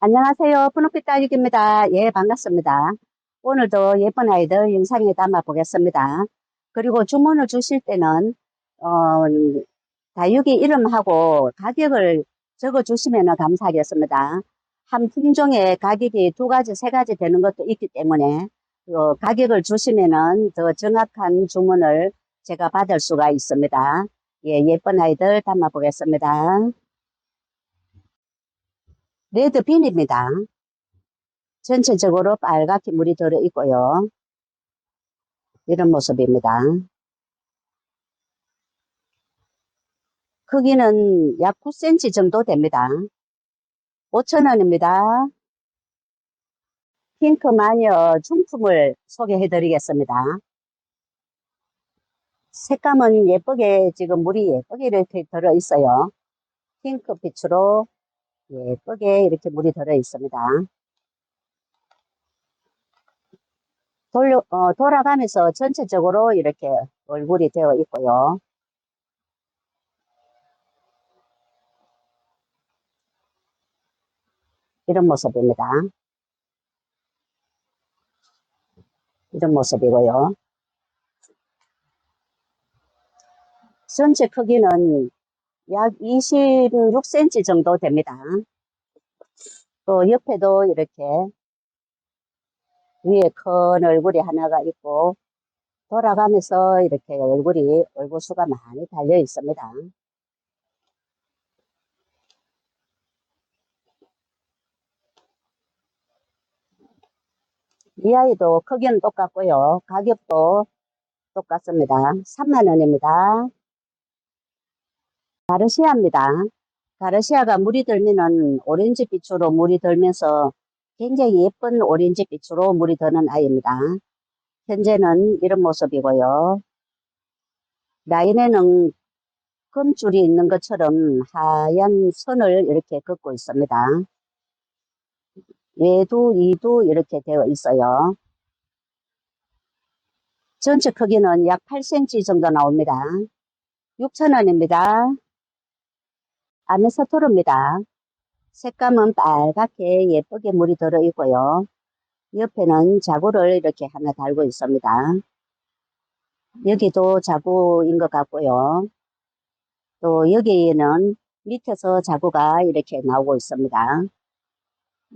안녕하세요. 푸른빛 딸기입니다. 예, 반갑습니다. 오늘도 예쁜 아이들 영상에 담아 보겠습니다. 그리고 주문을 주실 때는, 어, 다육이 이름하고 가격을 적어 주시면 감사하겠습니다. 한 품종에 가격이 두 가지, 세 가지 되는 것도 있기 때문에, 가격을 주시면은 더 정확한 주문을 제가 받을 수가 있습니다. 예, 예쁜 아이들 담아 보겠습니다. 레드빈입니다. 전체적으로 빨갛게 물이 들어 있고요. 이런 모습입니다. 크기는 약 9cm 정도 됩니다. 5,000원입니다. 핑크 마녀 중품을 소개해 드리겠습니다. 색감은 예쁘게 지금 물이 예쁘게 이렇게 들어 있어요. 핑크빛으로 예쁘게 이렇게 물이 들어 있습니다. 돌아가면서 전체적으로 이렇게 얼굴이 되어 있고요. 이런 모습입니다. 이런 모습이고요. 전체 크기는 약 26cm 정도 됩니다. 또 옆에도 이렇게 위에 큰 얼굴이 하나가 있고 돌아가면서 이렇게 얼굴 수가 많이 달려 있습니다. 이 아이도 크기는 똑같고요. 가격도 똑같습니다. 3만원입니다. 가르시아입니다. 가르시아가 물이 들면은 오렌지빛으로 물이 들면서 굉장히 예쁜 오렌지빛으로 물이 드는 아이입니다. 현재는 이런 모습이고요. 라인에는 금줄이 있는 것처럼 하얀 선을 이렇게 긋고 있습니다. 외두, 이두 이렇게 되어 있어요. 전체 크기는 약 8cm 정도 나옵니다. 6,000원입니다. 아메사토르입니다. 색감은 빨갛게 예쁘게 물이 들어 있고요. 옆에는 자구를 이렇게 하나 달고 있습니다. 여기도 자구인 것 같고요. 또 여기에는 밑에서 자구가 이렇게 나오고 있습니다.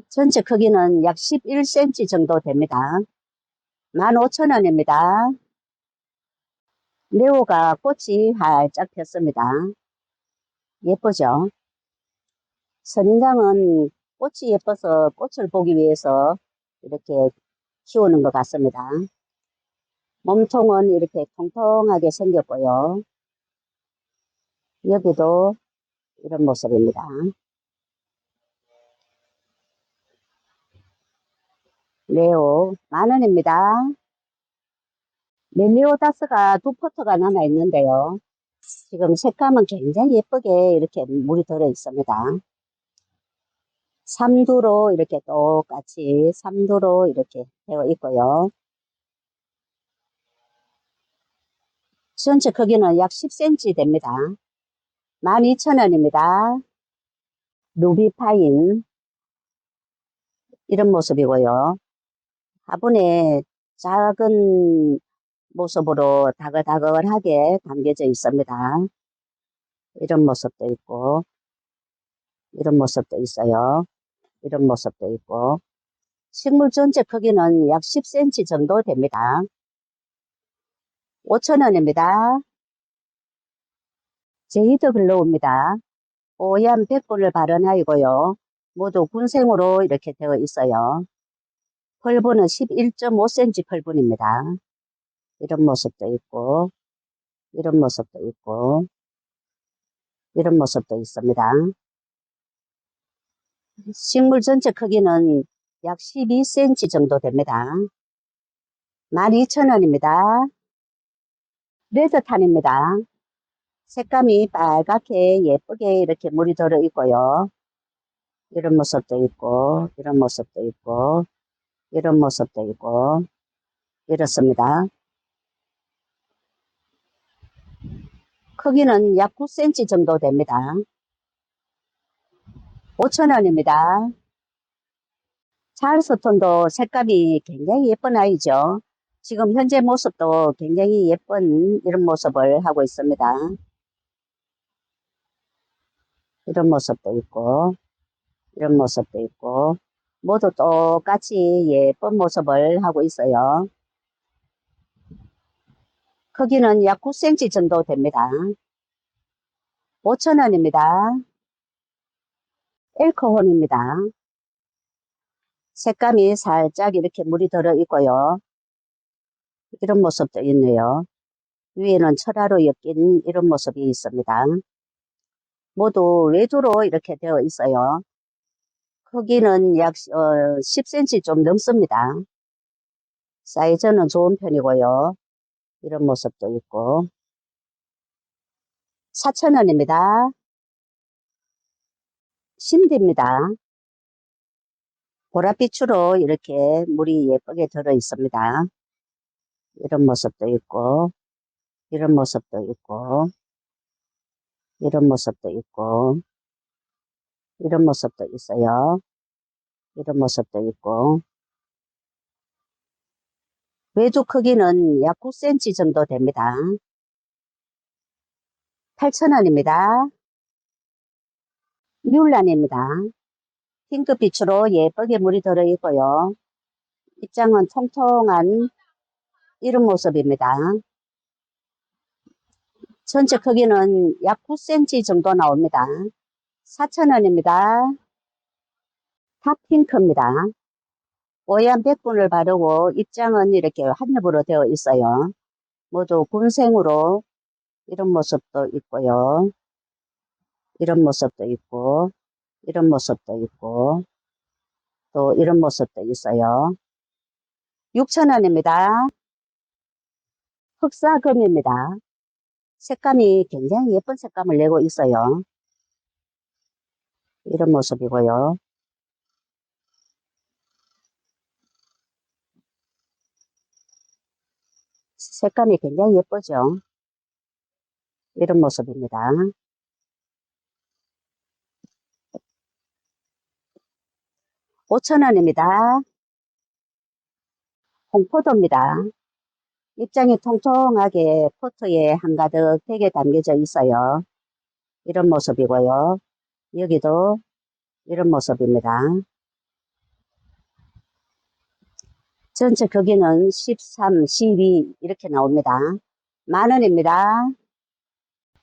전체 크기는 약 11cm 정도 됩니다. 15,000원입니다. 레오가 꽃이 활짝 폈습니다. 예쁘죠? 선인장은 꽃이 예뻐서 꽃을 보기 위해서 이렇게 키우는 것 같습니다. 몸통은 이렇게 통통하게 생겼고요. 여기도 이런 모습입니다. 레오 10,000원입니다. 멜리오다스가 두 포트가 남아 있는데요. 지금 색감은 굉장히 예쁘게 이렇게 물이 들어 있습니다. 삼두로 이렇게 똑같이 삼두로 이렇게 되어 있고요. 전체 크기는 약 10cm 됩니다. 12,000원입니다. 루비파인 이런 모습이고요. 화분에 작은 모습으로 다글다글하게 담겨져 있습니다. 이런 모습도 있고 이런 모습도 있어요. 이런 모습도 있고 식물 전체 크기는 약 10cm 정도 됩니다. 5,000원입니다. 제이드 블로우입니다. 뽀얀 백골을 바른 아이고요. 모두 군생으로 이렇게 되어 있어요. 펄분은 11.5cm 펄분입니다. 이런 모습도 있고 이런 모습도 있고 이런 모습도 있습니다. 식물 전체 크기는 약 12cm 정도 됩니다. 12,000원입니다. 레드탄입니다. 색감이 빨갛게 예쁘게 이렇게 물이 들어 있고요. 이런 모습도 있고 이런 모습도 있고 이런 모습도 있고 이렇습니다. 크기는 약 9cm 정도 됩니다. 5,000원입니다. 찰스톤도 색감이 굉장히 예쁜 아이죠. 지금 현재 모습도 굉장히 예쁜 이런 모습을 하고 있습니다. 이런 모습도 있고, 이런 모습도 있고, 모두 똑같이 예쁜 모습을 하고 있어요. 크기는 약 9cm 정도 됩니다. 5,000원입니다. 엘크혼입니다. 색감이 살짝 이렇게 물이 들어 있고요. 이런 모습도 있네요. 위에는 철화로 엮인 이런 모습이 있습니다. 모두 외주로 이렇게 되어 있어요. 크기는 약 10cm 좀 넘습니다. 사이즈는 좋은 편이고요. 이런 모습도 있고. 4,000원입니다. 신디입니다. 보랏빛으로 이렇게 물이 예쁘게 들어 있습니다. 이런 모습도 있고, 이런 모습도 있고, 이런 모습도 있고, 이런 모습도 있어요. 이런 모습도 있고. 외주 크기는 약 9cm 정도 됩니다. 8,000원입니다. 뮬란입니다. 핑크빛으로 예쁘게 물이 들어있고요. 입장은 통통한 이런 모습입니다. 전체 크기는 약 9cm 정도 나옵니다. 4,000원입니다. 탑핑크입니다. 뽀얀 백분을 바르고 입장은 이렇게 한엽으로 되어 있어요. 모두 군생으로 이런 모습도 있고요. 이런 모습도 있고, 이런 모습도 있고, 또 이런 모습도 있어요. 6,000원입니다. 흑사금입니다. 색감이 굉장히 예쁜 색감을 내고 있어요. 이런 모습이고요. 색감이 굉장히 예쁘죠. 이런 모습입니다. 5,000원입니다. 홍포도입니다. 입장이 통통하게 포트에 한가득 되게 담겨져 있어요. 이런 모습이고요. 여기도 이런 모습입니다. 전체 크기는 13, 12 이렇게 나옵니다. 10,000원입니다.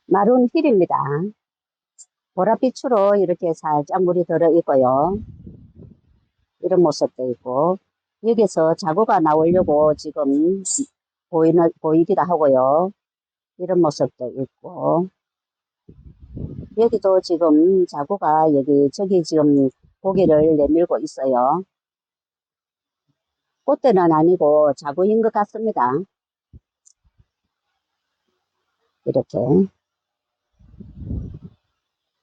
마룬 힐입니다. 보랏빛으로 이렇게 살짝 물이 들어 있고요. 이런 모습도 있고, 여기서 자구가 나오려고 지금 보이기도 하고요. 이런 모습도 있고, 여기도 지금 자구가 여기저기 지금 고개를 내밀고 있어요. 꽃대는 아니고 자구인 것 같습니다. 이렇게.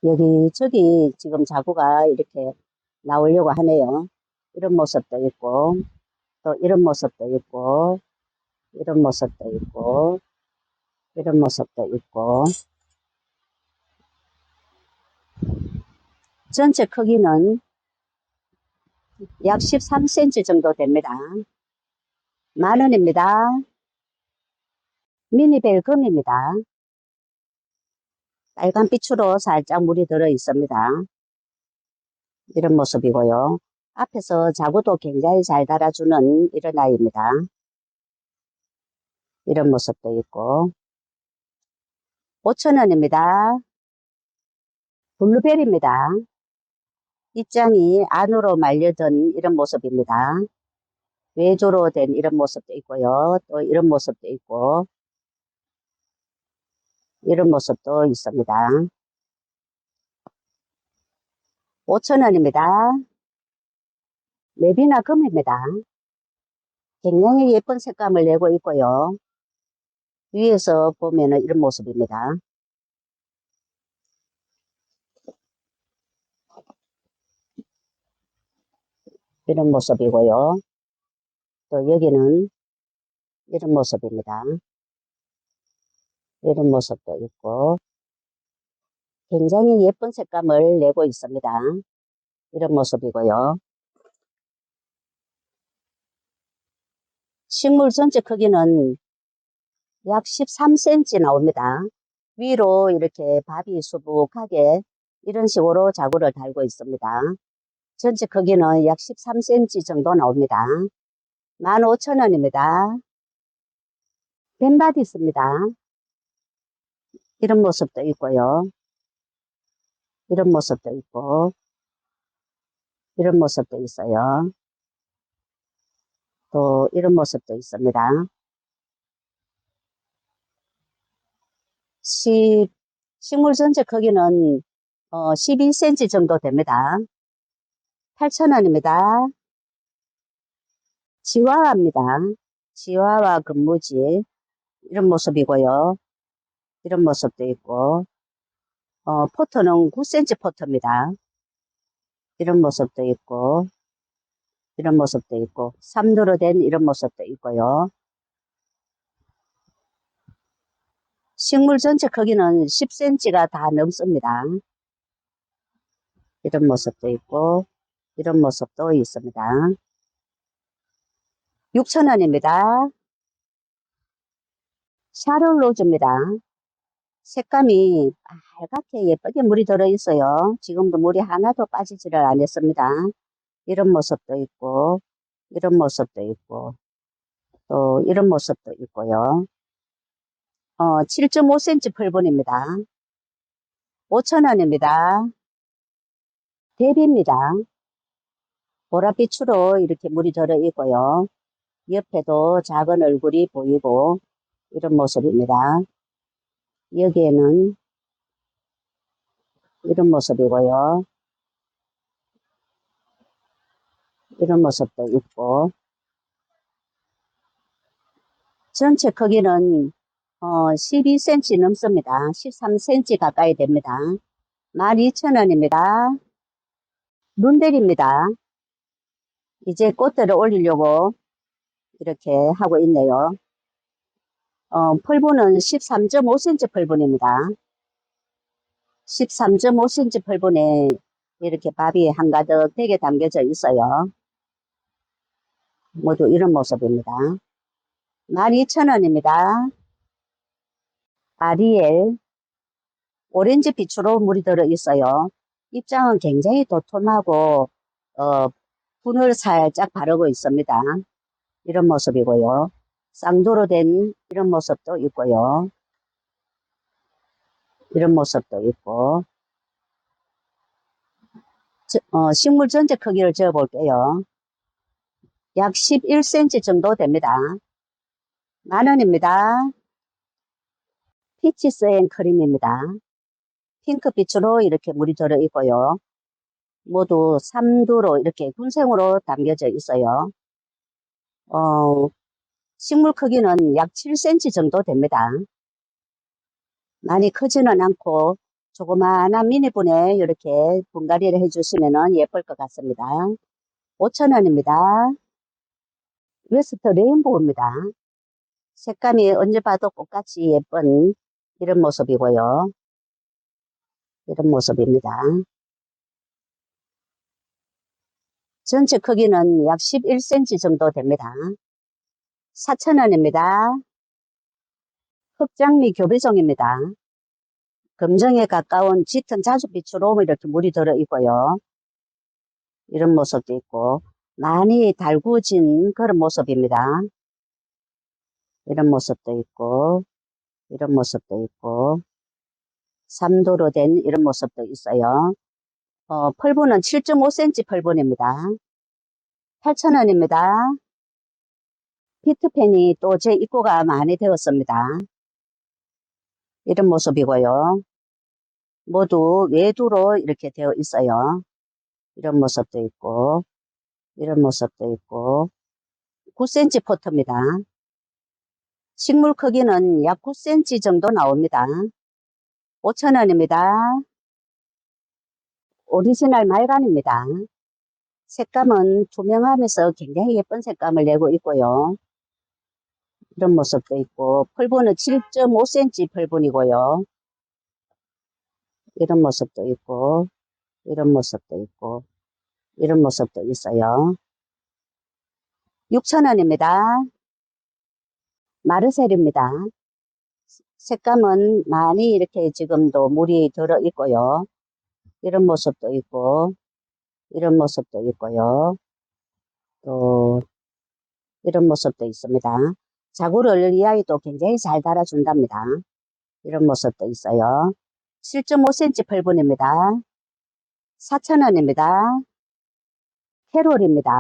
여기저기 지금 자구가 이렇게 나오려고 하네요. 이런 모습도 있고, 또 이런 모습도 있고, 이런 모습도 있고, 이런 모습도 있고. 전체 크기는 약 13cm 정도 됩니다. 10,000원입니다. 미니벨 금입니다. 빨간빛으로 살짝 물이 들어 있습니다. 이런 모습이고요. 앞에서 자구도 굉장히 잘 달아주는 이런 아이입니다. 이런 모습도 있고. 5,000원입니다. 블루벨입니다. 입장이 안으로 말려든 이런 모습입니다. 외조로 된 이런 모습도 있고요. 또 이런 모습도 있고, 이런 모습도 있습니다. 5,000원입니다. 레비나 금입니다. 굉장히 예쁜 색감을 내고 있고요. 위에서 보면은 이런 모습입니다. 이런 모습이고요. 또 여기는 이런 모습입니다. 이런 모습도 있고, 굉장히 예쁜 색감을 내고 있습니다. 이런 모습이고요. 식물 전체 크기는 약 13cm 나옵니다. 위로 이렇게 밥이 수북하게 이런 식으로 자구를 달고 있습니다. 전체 크기는 약 13cm 정도 나옵니다. 15,000원입니다. 벤바디 있습니다. 이런 모습도 있고요. 이런 모습도 있고, 이런 모습도 있어요. 또 이런 모습도 있습니다. 식물 전체 크기는 12cm 정도 됩니다. 8,000원입니다. 치와와입니다. 치와와 근무지 이런 모습이고요. 이런 모습도 있고 포트는 9cm 포트입니다. 이런 모습도 있고 이런 모습도 있고 3도로 된 이런 모습도 있고요. 식물 전체 크기는 10cm가 다 넘습니다. 이런 모습도 있고 이런 모습도 있습니다. 6,000원입니다. 샤론 로즈입니다. 색감이 빨갛게 예쁘게 물이 들어있어요. 지금도 물이 하나도 빠지지를 않았습니다. 이런 모습도 있고 이런 모습도 있고 또 이런 모습도 있고요. 7.5cm 펄분입니다. 5,000원입니다. 대비입니다. 보랏빛으로 이렇게 물이 들어있고요. 옆에도 작은 얼굴이 보이고 이런 모습입니다. 여기에는 이런 모습이고요. 이런 모습도 있고 전체 크기는 12cm 넘습니다. 13cm 가까이 됩니다. 12,000원입니다. 룬벨입니다. 이제 꽃대를 올리려고 이렇게 하고 있네요. 펄분은 13.5cm 펄분입니다. 13.5cm 펄분에 이렇게 밥이 한가득 되게 담겨져 있어요. 모두 이런 모습입니다. 12,000원입니다. 아리엘 오렌지 빛으로 물이 들어 있어요. 입장은 굉장히 도톰하고 분을 살짝 바르고 있습니다. 이런 모습이고요. 쌍도로 된 이런 모습도 있고요. 이런 모습도 있고 식물 전체 크기를 재어 볼게요. 약 11cm 정도 됩니다. 10,000원입니다. 피치스 앤 크림입니다. 핑크빛으로 이렇게 물이 들어 있고요. 모두 3두로 이렇게 군생으로 담겨져 있어요. 식물 크기는 약 7cm 정도 됩니다. 많이 크지는 않고 조그마한 미니분에 이렇게 분갈이를 해주시면 예쁠 것 같습니다. 5,000원입니다. 웨스트 레인보우입니다. 색감이 언제 봐도 똑같이 예쁜 이런 모습이고요. 이런 모습입니다. 전체 크기는 약 11cm 정도 됩니다. 4,000원입니다. 흑장미 교배종입니다. 금정에 가까운 짙은 자줏빛으로 이렇게 물이 들어 있고요. 이런 모습도 있고 많이 달구진 그런 모습입니다. 이런 모습도 있고 이런 모습도 있고 3도로 된 이런 모습도 있어요. 펄분은 7.5cm 펄분입니다. 8,000원입니다. 피트팬이 또 제 입고가 많이 되었습니다. 이런 모습이고요. 모두 외두로 이렇게 되어 있어요. 이런 모습도 있고 이런 모습도 있고 9cm 포트입니다. 식물 크기는 약 9cm 정도 나옵니다. 5,000원입니다. 오리지널 말간입니다. 색감은 투명하면서 굉장히 예쁜 색감을 내고 있고요. 이런 모습도 있고 펄분은 7.5cm 펄분이고요. 이런 모습도 있고 이런 모습도 있고 이런 모습도 있어요. 6,000원입니다. 마르셀입니다. 색감은 많이 이렇게 지금도 물이 들어 있고요. 이런 모습도 있고, 이런 모습도 있고요. 또, 이런 모습도 있습니다. 자구를 이 아이도 굉장히 잘 달아준답니다. 이런 모습도 있어요. 7.5cm 펄분입니다. 4,000원입니다. 캐롤입니다.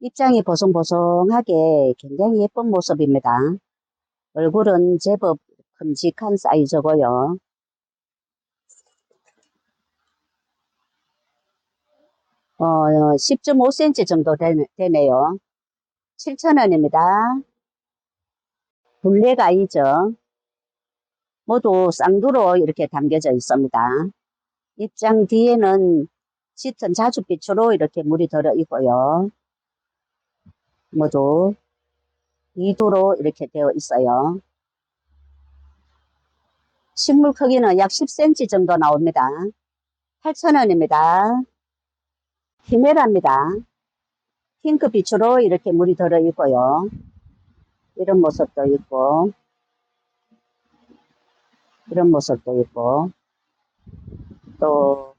입장이 보송보송하게 굉장히 예쁜 모습입니다. 얼굴은 제법 큼직한 사이즈고요. 10.5cm 정도 되네요. 7,000원입니다. 블랙 아이죠. 모두 쌍두로 이렇게 담겨져 있습니다. 입장 뒤에는 짙은 자줏빛으로 이렇게 물이 들어 있고요. 모두 2두로 이렇게 되어 있어요. 식물 크기는 약 10cm 정도 나옵니다. 8,000원입니다. 히메라입니다. 핑크빛으로 이렇게 물이 들어 있고요. 이런 모습도 있고, 이런 모습도 있고, 또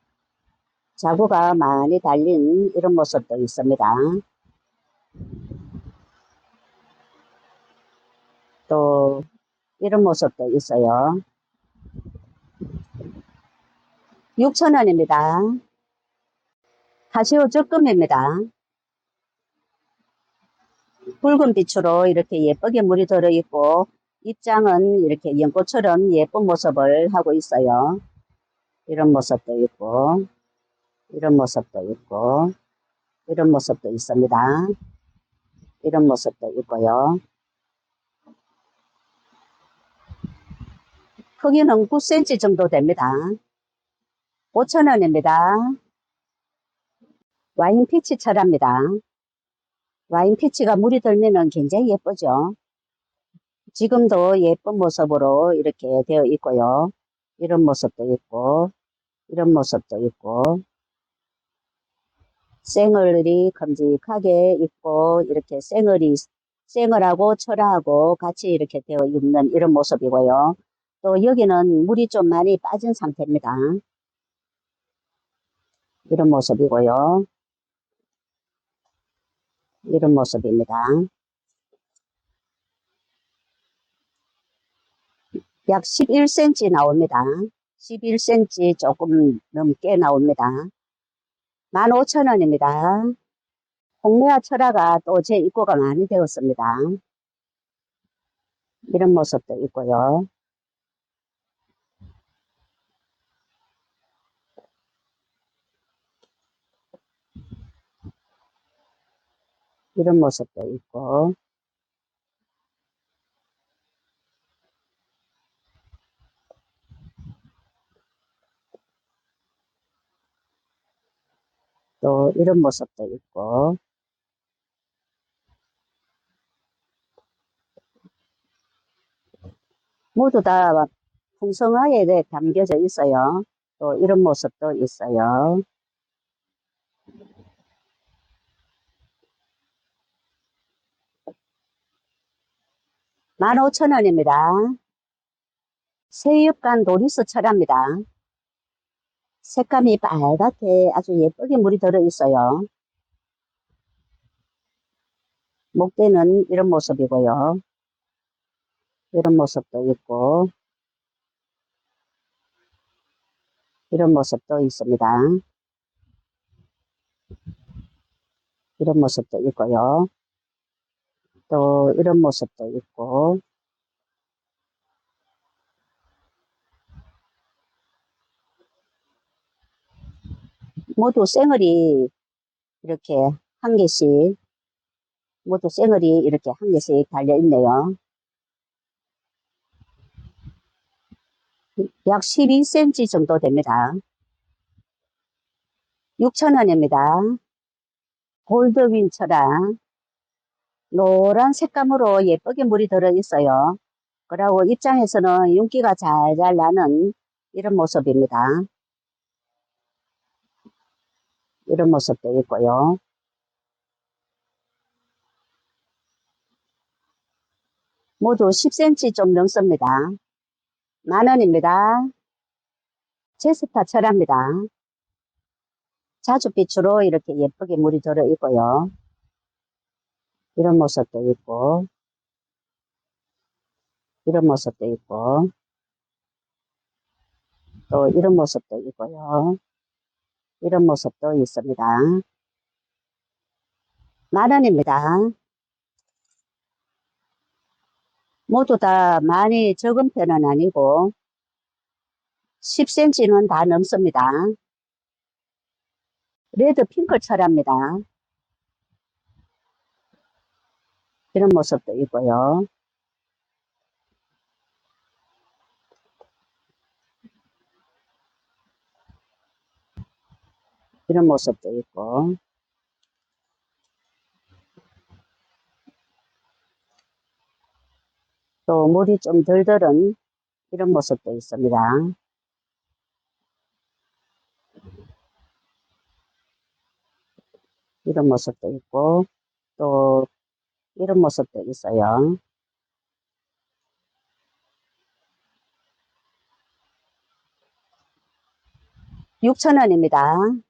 자구가 많이 달린 이런 모습도 있습니다. 또 이런 모습도 있어요. 6,000원입니다. 카시오 적금입니다. 붉은 빛으로 이렇게 예쁘게 물이 들어있고 입장은 이렇게 연꽃처럼 예쁜 모습을 하고 있어요. 이런 모습도 있고 이런 모습도 있고 이런 모습도 있습니다. 이런 모습도 있고요. 크기는 9cm 정도 됩니다. 5,000원입니다. 와인 피치 철합니다. 와인 피치가 물이 들면은 굉장히 예쁘죠. 지금도 예쁜 모습으로 이렇게 되어 있고요. 이런 모습도 있고, 이런 모습도 있고, 생얼이 큼직하게 있고, 이렇게 생얼하고 철하고 같이 이렇게 되어 있는 이런 모습이고요. 또 여기는 물이 좀 많이 빠진 상태입니다. 이런 모습이고요. 이런 모습입니다. 약 11cm 나옵니다. 11cm 조금 넘게 나옵니다. 15,000원입니다. 홍매와 철화가 또 제 입고가 많이 되었습니다. 이런 모습도 있고요. 이런 모습도 있고, 또 이런 모습도 있고, 모두 다 풍성하게 담겨져 있어요. 또 이런 모습도 있어요. 15,000원입니다. 새잎간 도리스 철합니다. 색감이 빨갛게 아주 예쁘게 물이 들어있어요. 목대는 이런 모습이고요. 이런 모습도 있고, 이런 모습도 있습니다. 이런 모습도 있고요. 또 이런 모습도 있고, 모두 쌩얼이 이렇게 한 개씩, 모두 쌩얼이 이렇게 한 개씩 달려 있네요. 약 12cm 정도 됩니다. 6,000원입니다. 골드윈처랑 노란 색감으로 예쁘게 물이 들어 있어요. 그리고 입장에서는 윤기가 잘잘 나는 이런 모습입니다. 이런 모습도 있고요. 모두 10cm 좀 넘습니다. 만원입니다. 제스타 철합니다. 자줏빛으로 이렇게 예쁘게 물이 들어 있고요. 이런 모습도 있고, 이런 모습도 있고, 또 이런 모습도 있고요. 이런 모습도 있습니다. 만원입니다. 모두 다 많이 적은 편은 아니고 10cm는 다 넘습니다. 레드 핑크 철합니다. 이런 모습도 있고요. 이런 모습도 있고, 또 물이 좀 덜 들은 이런 모습도 있습니다. 이런 모습도 있고, 또 이런 모습도 있어요. 6,000원입니다.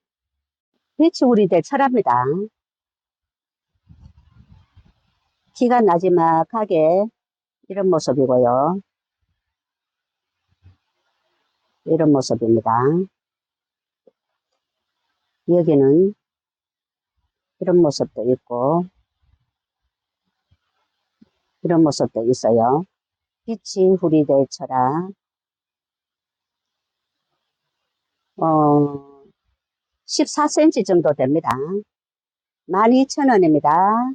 비치우리들 철합니다. 키가 나지막하게 이런 모습이고요. 이런 모습입니다. 여기는 이런 모습도 있고, 이런 모습도 있어요. 빛이 후리될 철학, 14cm 정도 됩니다. 12,000원입니다.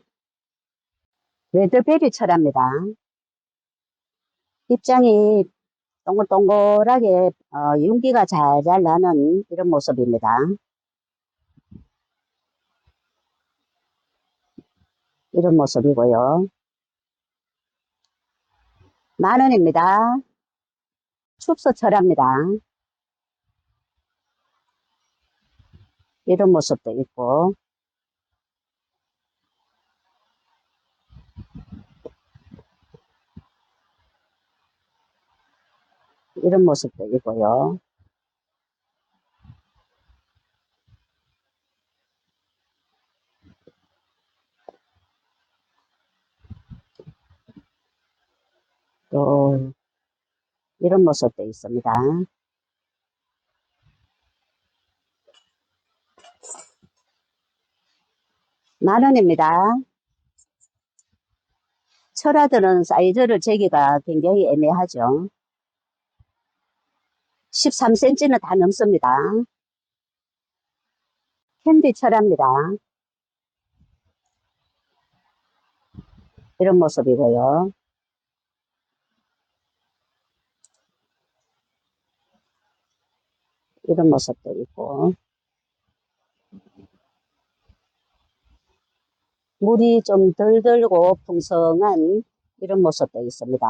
레드베리 철합니다. 입장이 동글동글하게 윤기가 잘잘 나는 이런 모습입니다. 이런 모습이고요. 만원입니다. 춥서 철합니다. 이런 모습도 있고, 이런 모습도 있고요. 또 이런 모습도 있습니다. 만원입니다. 철화들은 사이즈를 재기가 굉장히 애매하죠. 13cm는 다 넘습니다. 캔디 철합니다. 이런 모습이고요. 이런 모습도 있고, 물이 좀 덜 들고 풍성한 이런 모습도 있습니다.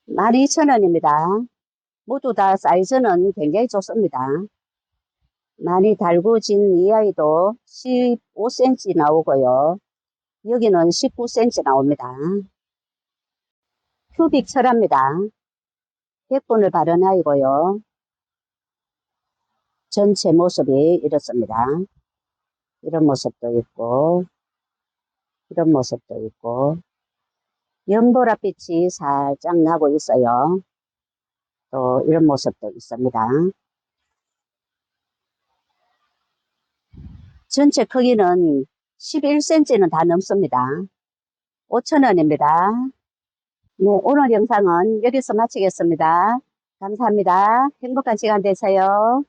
12,000원입니다. 모두 다 사이즈는 굉장히 좋습니다. 많이 달구진 이 아이도 15cm 나오고요. 여기는 19cm 나옵니다. 큐빅 철합니다. 100분을 바른 아이고요. 전체 모습이 이렇습니다. 이런 모습도 있고, 이런 모습도 있고, 연보랏빛이 살짝 나고 있어요. 또 이런 모습도 있습니다. 전체 크기는 11cm는 다 넘습니다. 5,000원입니다. 네, 오늘 영상은 여기서 마치겠습니다. 감사합니다. 행복한 시간 되세요.